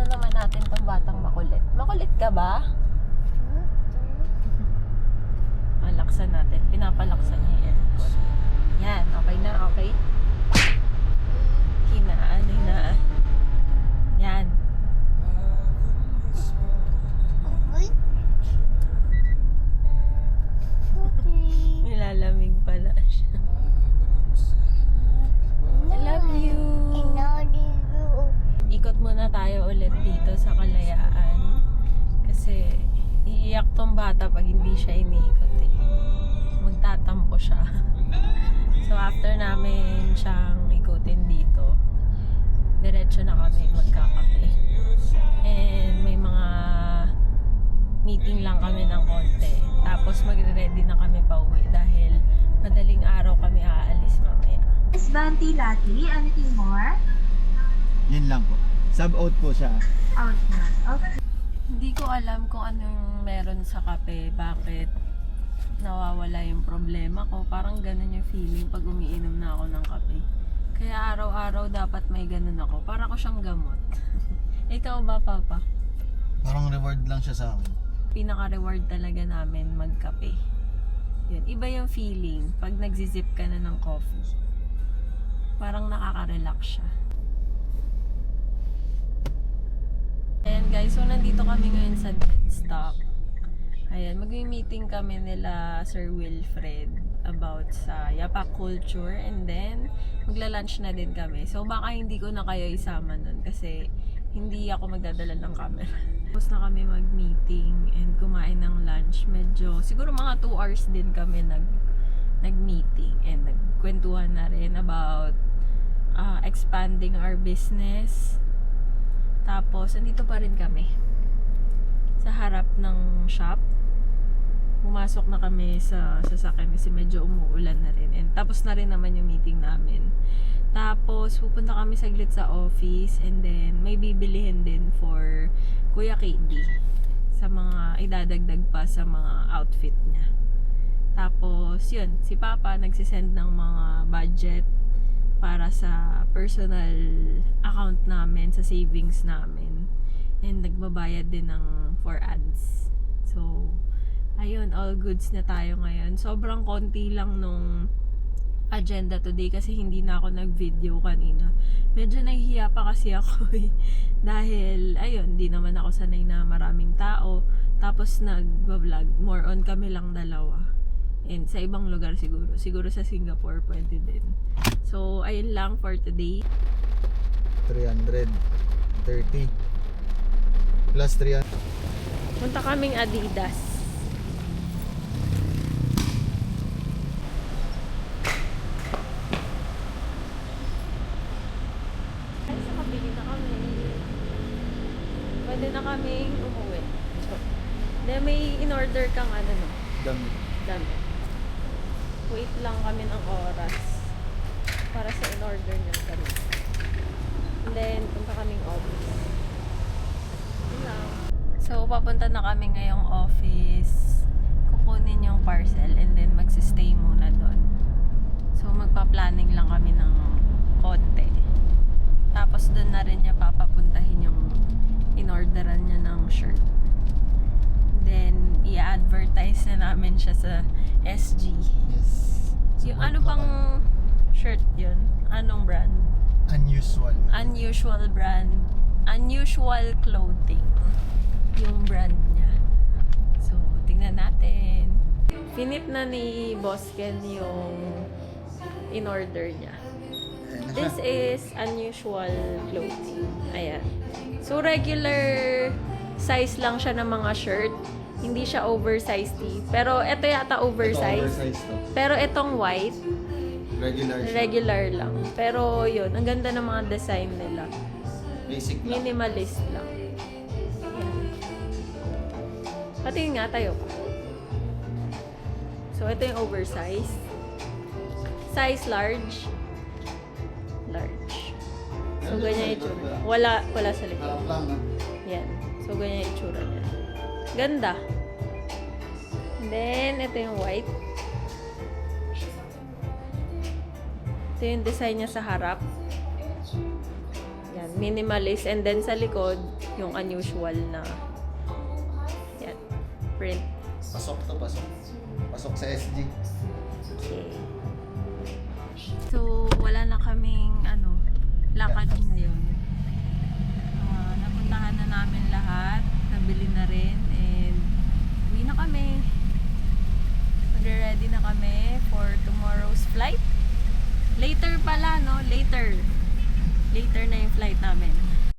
na naman natin tong batang makulit. Makulit ka ba? Laksan natin. Pinapalaksan niya yung aircon. Yan. Okay na. Okay. Hinaan. Hinaan. Yan. Nilalamig pala siya. I love you. Ikot muna tayo ulit dito sa Kalayaan. Kasi iiyak tong bata pag hindi siya iniikot eh. Magtatampo siya. So after namin siyang ikutin dito, diretso na kami magkakape. And may mga meeting lang kami ng konti. Tapos magre-ready na kami pa uwi dahil madaling araw kami aalis mamaya. Miss Vanti Lati, anything more? Yun lang po. Sub-out po siya. Out na. Okay. Hindi ko alam kung anong meron sa kape, bakit nawawala yung problema ko. Parang ganun yung feeling pag umiinom na ako ng kape. Kaya araw-araw dapat may ganun ako. Para ko siyang gamot. Ikaw ba, Papa? Parang reward lang siya sa akin. Pinaka-reward talaga namin magkape. Yun. Iba yung feeling pag nagsisip ka na ng coffee. Parang nakaka-relax siya. Ayan guys, so nandito kami ngayon sa Deadstock. Ayan, mag-meeting kami nila Sir Wilfred about sa Yapak culture and then magla-lunch na din kami. So baka hindi ko na kayo isama nun kasi hindi ako magdadala ng camera. Tapos na kami mag-meeting and kumain ng lunch. Medyo, siguro mga 2 hours din kami nag-meeting and nagkwentuhan na rin about expanding our business. Tapos, andito pa rin kami sa harap ng shop. Pumasok na kami sa sasakyan kasi medyo umuulan na rin. And tapos na rin naman yung meeting namin. Tapos, pupunta kami saglit sa office and then may bibilihin din for Kuya KD sa mga idadagdag pa sa mga outfit niya. Tapos, yun, si Papa nagsisend ng mga budget para sa personal account namin, sa savings namin. And nagbabayad din ng for ads. So, ayun, all goods na tayo ngayon. Sobrang konti lang nung agenda today kasi hindi na ako nag-video kanina. Medyo nahihiya pa kasi ako eh. Dahil, ayun, di naman ako sanay na maraming tao. Tapos nag-vlog, more on kami lang dalawa. And sa ibang lugar siguro. Siguro sa Singapore pwede din. So, ayun lang for today. 330 plus 300. Punta kaming Adidas. Ay, sa kabili na kami. Pwede na kaming umuwi. Then may in-order kang ano no? Dami. Dami. Wait lang kami ng oras para sa in-order niya kami. And then, punta kaming office. Yun lang. So, papunta na kami ngayong office. Kukunin yung parcel and then magsistay muna doon. So, magpa-planning lang kami ng konti. Tapos, doon na rin niya papapuntahin yung in-orderan niya ng shirt. Then, i-advertise na namin siya sa SG. Yes. Yung ano bang shirt yun? Anong brand? Unusual. Unusual brand. Unusual clothing. Yung brand niya. So, tingnan natin. Finit na ni Boss Ken yung in-order niya. This is unusual clothing. Ayan. So, regular size lang siya ng mga shirt. Hindi siya oversized tee. Pero ito yata oversized. to. Pero itong white, Regular siya. regular lang. Pero yun, ang ganda ng mga design nila. Basic lang. Minimalist lang. Yan. Patingin nga tayo pa. So, ito yung oversized. Size large. Large. So, ganyan yung itsura. Wala sa likod. Yan. So, ganyan yung itsura niya. Ganda. And then, ito yung white. Ito yung design niya sa harap. Yan. minimalist. And then sa likod, yung unusual na yan, print. Pasok to, pasok. Pasok sa SG. Okay. So, wala na kaming lakad ngayon. Napuntahan na namin lahat. Nabili na rin. And uwi na kami. Magre-ready na kami for tomorrow's flight. Later pala, no? Later. Later na yung flight namin.